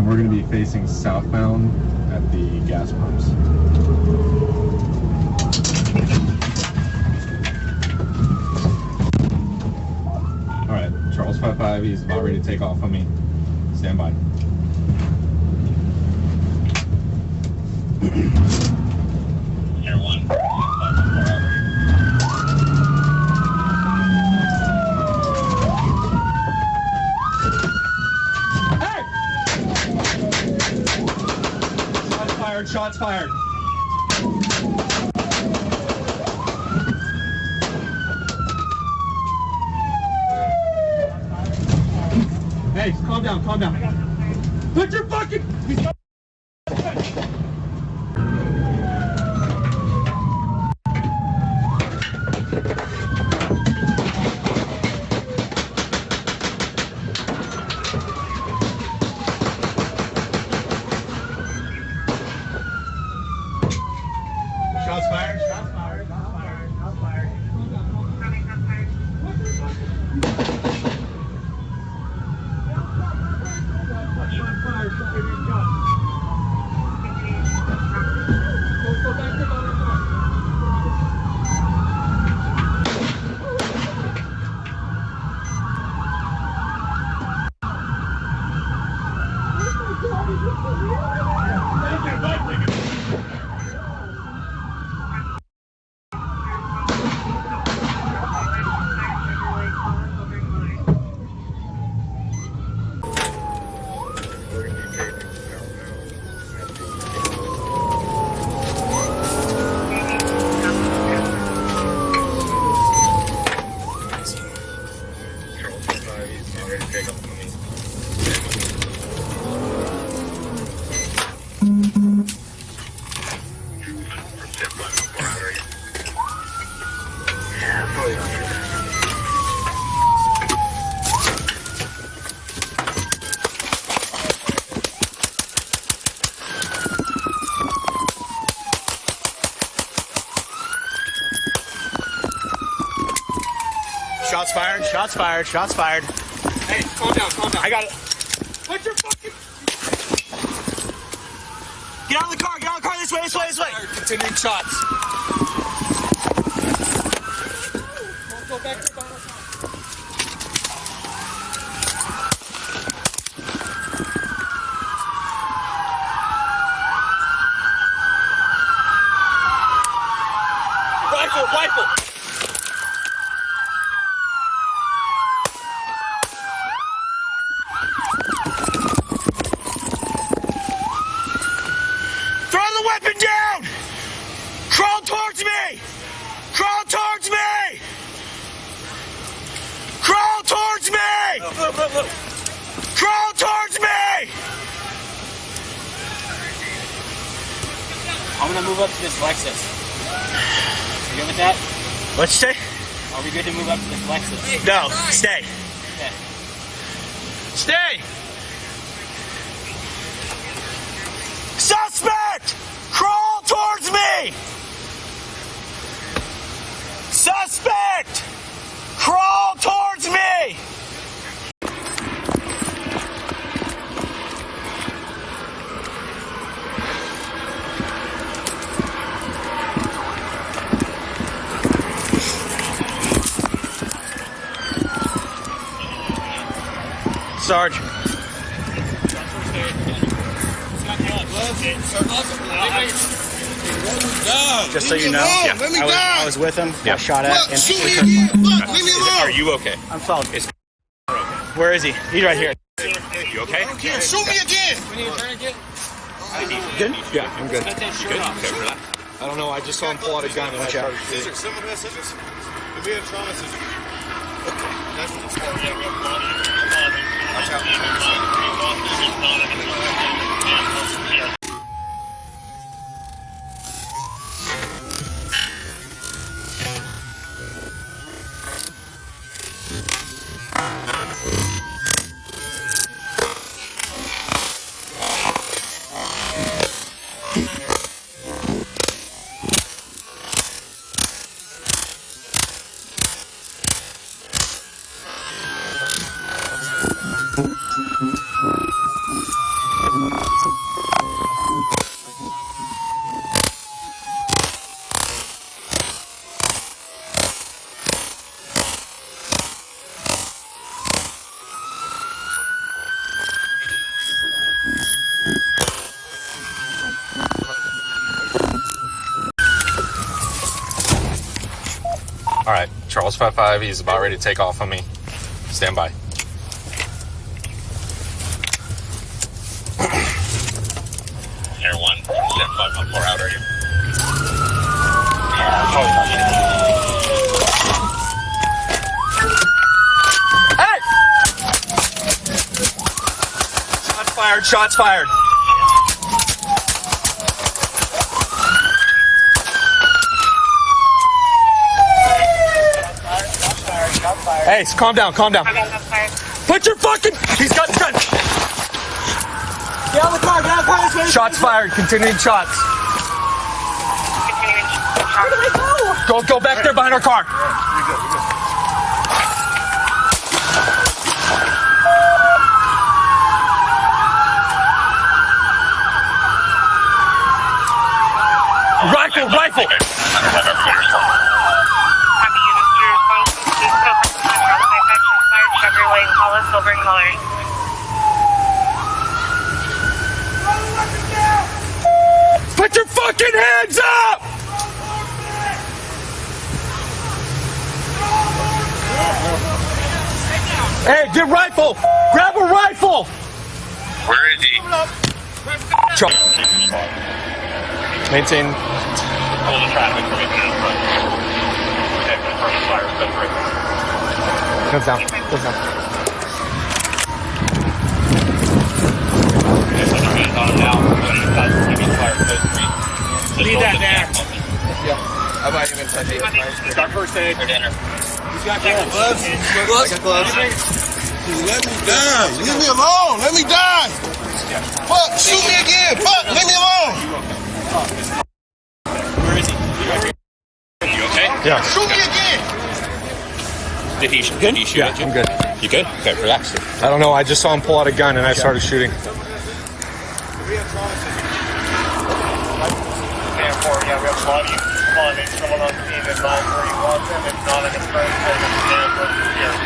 and we're going to be facing southbound at the gas pumps. All right, Charles 55, he's about ready to take off on me. Stand by. Air 1. Shots fired. Hey, calm down, calm down. Put your fucking... Shots fired, shots fired, shots fired, shots fired. Shots fired, shots fired, shots fired. Hey, calm down, calm down. I got it. Put your fucking... Get out of the car, this way, this way, this way. Continuing shots. Go back to the bottom. Rifle, rifle. Throw the weapon down! Crawl towards me! Crawl towards me! Crawl towards me! Crawl towards me! I'm gonna move up to this Lexus. You good with that? What'd you say? Are we good to move up to this Lexus? No, stay. Okay. Stay! Suspect! Crawl towards me! Suspect! Crawl towards me! Sarge. Just so you know, I was with him. I shot at him. Shoot me again. Fuck, leave me alone. Are you okay? I'm solid. Where is he? He's right here. You okay? Yeah, shoot me again. Good? Yeah, I'm good. Good? Okay, relax. I don't know, I just saw him pull out a gun and I started shooting. Scissors. Someone has scissors. If we have trauma scissors. Okay. That's what it's called. Watch out. All right, Charles 55. He's about ready to take off on me. Stand by. Air 1, 514 out, are you? Hey! Shots fired, shots fired. Hey, calm down, calm down. Put your fucking... He's got gun. Get out of the car, get out of the car, this way. Shots fired, continuing shots. Go back there behind our car. Rifle, rifle. Chevrolet Impala silver in color. Put your fucking hands up! Hey, get rifle! Grab a rifle! Where is he? Maintain. Hold the traffic for me in front. Okay, confirm the fire. Go through. Goes down. Goes down. Okay, put your hands on him now. Leave that there. I'm not even touching it. Start first aid. For dinner. He's got gloves. Gloves. Let me die. Leave me alone. Let me die. Fuck. Shoot me again. Fuck. Leave me alone. Where is he? You okay? Yeah. Shoot me again. Did he shoot Yeah, at you? I'm good. You good? Okay, relax. I don't know. I just saw him pull out a gun and I started shooting. 10-4, yeah, we have a body. Come on, someone on scene. Advise where you want them. It's not an emergency. It's